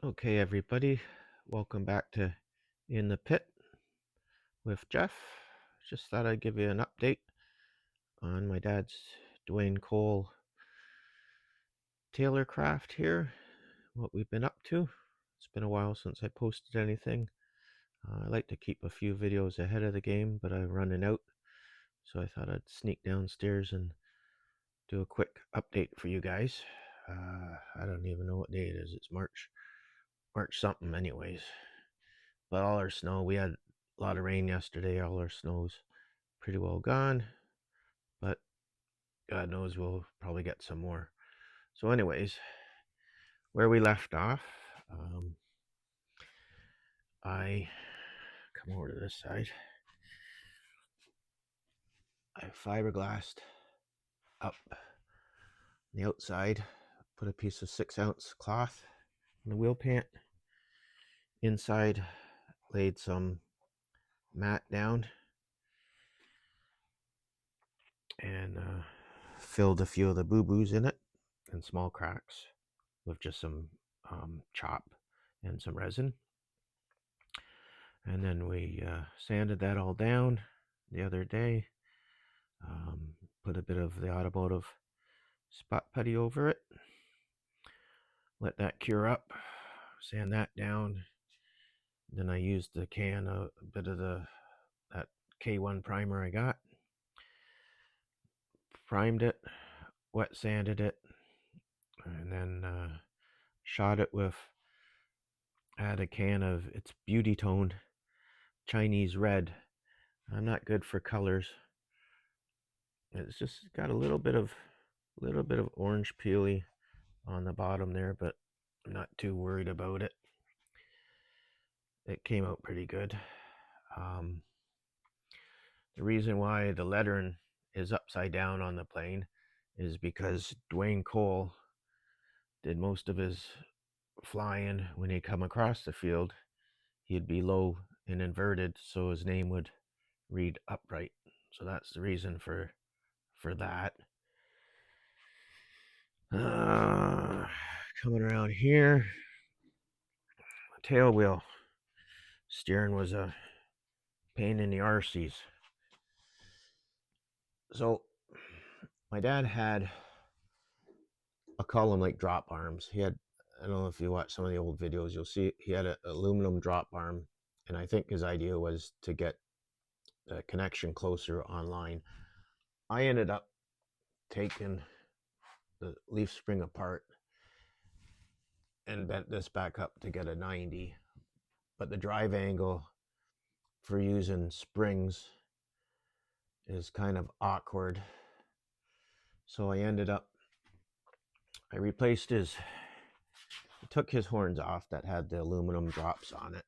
Okay, everybody, welcome back to In the Pit with Jeff. Just thought I'd give you an update on my dad's Dwayne Cole Taylorcraft here, what we've been up to. It's been a while since I posted anything. I like to keep a few videos ahead of the game, but I'm running out, so I thought I'd sneak downstairs and do a quick update for you guys. I don't even know what day it is. It's March something anyways. But all our snow, we had a lot of rain yesterday. All our snow's pretty well gone, but God knows we'll probably get some more. So anyways, where we left off, I come over to this side. I fiberglassed up the outside, put a piece of 6-ounce cloth in the wheel pant. Inside, laid some mat down and filled a few of the boo-boos in it and small cracks with just some chop and some resin. And then we sanded that all down the other day. Put a bit of the automotive spot putty over it. Let that cure up. Sand that down. Then I used a bit of that K1 primer I got. Primed it, wet sanded it, and then shot it with. I had a can of it's Beauty Tone Chinese red. I'm not good for colors. It's just got a little bit of orange peely on the bottom there, but I'm not too worried about it. It came out pretty good. The reason why the lettering is upside down on the plane is because Dwayne Cole did most of his flying when he come across the field. He'd be low and inverted, so his name would read upright. So that's the reason for that. Coming around here, tail wheel steering was a pain in the arses. So my dad had a column like drop arms. I don't know if you watch some of the old videos, you'll see he had an aluminum drop arm, and I think his idea was to get the connection closer online. I ended up taking the leaf spring apart and bent this back up to get a 90, but the drive angle for using springs is kind of awkward. So I took his horns off that had the aluminum drops on it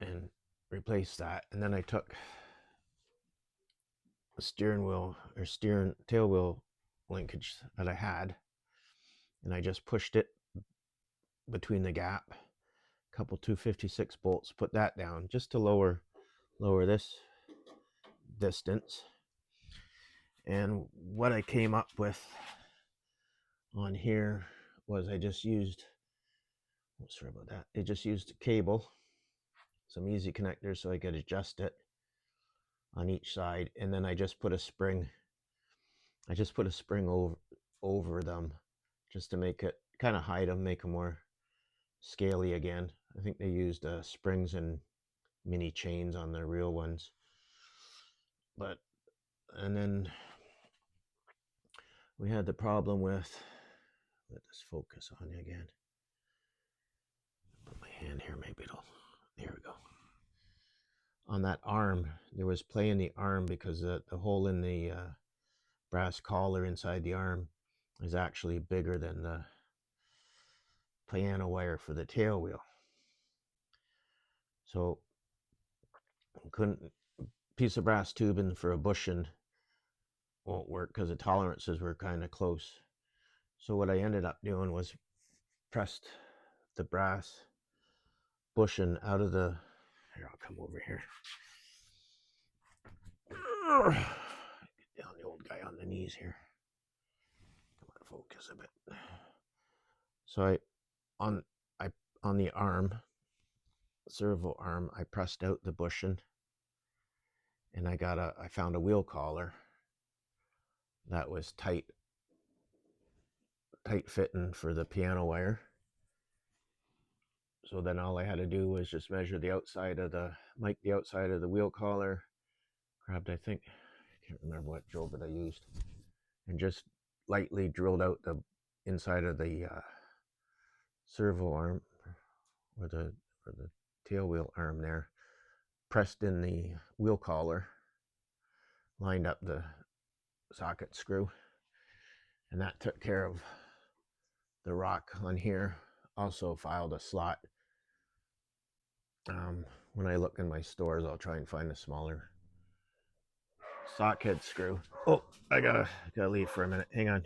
and replaced that. And then I took a tail wheel linkage that I had, and I just pushed it between the gap, a couple 256 bolts, put that down just to lower this distance. And what I came up with on here was I just used a cable, some easy connectors so I could adjust it on each side, and then I just put a spring over them just to make it kind of hide them, make them more scaly again. I think they used springs and mini chains on the real ones. And then we had the problem with, let this focus on you again. Put my hand here, there we go. On that arm, there was play in the arm because the hole in the brass collar inside the arm is actually bigger than the piano wire for the tail wheel. So piece of brass tubing for a bushing won't work because the tolerances were kind of close. So what I ended up doing was pressed the brass bushing out of the, here, I'll come over here. Get down the old guy on the knees here. Come on, focus a bit. So I on I on the arm, servo arm, I pressed out the bushing, and I found a wheel collar that was tight fitting for the piano wire. So then all I had to do was just measure the outside of the wheel collar. Grabbed, I think, I can't remember what drill bit I used, and just lightly drilled out the inside of the servo arm, or the tail wheel arm there. Pressed in the wheel collar, lined up the socket screw, and that took care of the rock on here. Also filed a slot. When I look in my stores, I'll try and find a smaller socket screw. Oh, I gotta leave for a minute. Hang on.